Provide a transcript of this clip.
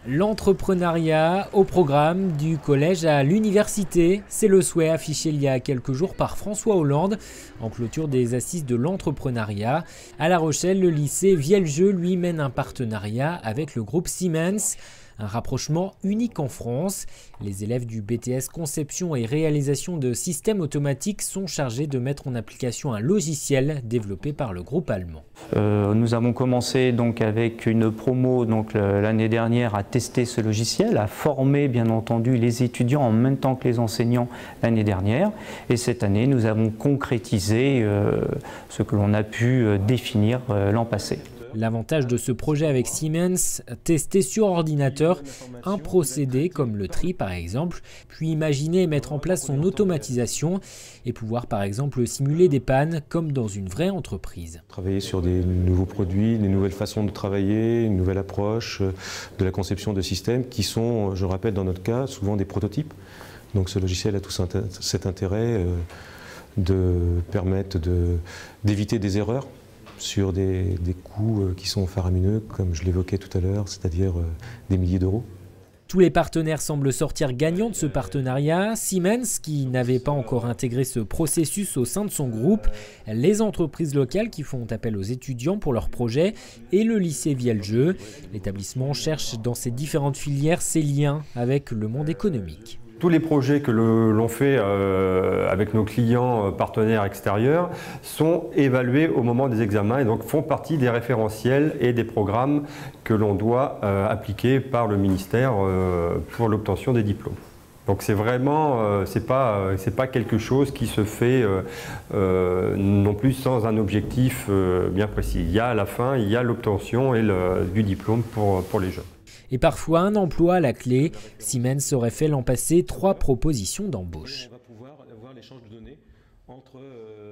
L'entrepreneuriat au programme du collège à l'université, c'est le souhait affiché il y a quelques jours par François Hollande en clôture des assises de l'entrepreneuriat. À La Rochelle, le lycée Vieljeux lui mène un partenariat avec le groupe Siemens. Un rapprochement unique en France. Les élèves du BTS Conception et réalisation de systèmes automatiques sont chargés de mettre en application un logiciel développé par le groupe allemand. Nous avons commencé donc avec une promo l'année dernière à tester ce logiciel, à former bien entendu les étudiants en même temps que les enseignants l'année dernière. Et cette année, nous avons concrétisé ce que l'on a pu définir l'an passé. L'avantage de ce projet avec Siemens, tester sur ordinateur un procédé comme le tri par exemple, puis imaginer et mettre en place son automatisation et pouvoir par exemple simuler des pannes comme dans une vraie entreprise. Travailler sur des nouveaux produits, des nouvelles façons de travailler, une nouvelle approche de la conception de systèmes qui sont, je rappelle dans notre cas, souvent des prototypes. Donc ce logiciel a tout cet intérêt de permettre d'éviter des erreurs sur des coûts qui sont faramineux, comme je l'évoquais tout à l'heure, c'est-à-dire des milliers d'euros. Tous les partenaires semblent sortir gagnants de ce partenariat. Siemens, qui n'avait pas encore intégré ce processus au sein de son groupe, les entreprises locales qui font appel aux étudiants pour leurs projets et le lycée Vieljeux. L'établissement cherche dans ces différentes filières ses liens avec le monde économique. Tous les projets que l'on fait avec nos clients partenaires extérieurs sont évalués au moment des examens et donc font partie des référentiels et des programmes que l'on doit appliquer par le ministère pour l'obtention des diplômes. Donc c'est vraiment, c'est pas quelque chose qui se fait non plus sans un objectif bien précis. Il y a à la fin, il y a l'obtention du diplôme pour les jeunes. Et parfois un emploi à la clé. Siemens aurait fait l'an passé 3 propositions d'embauche.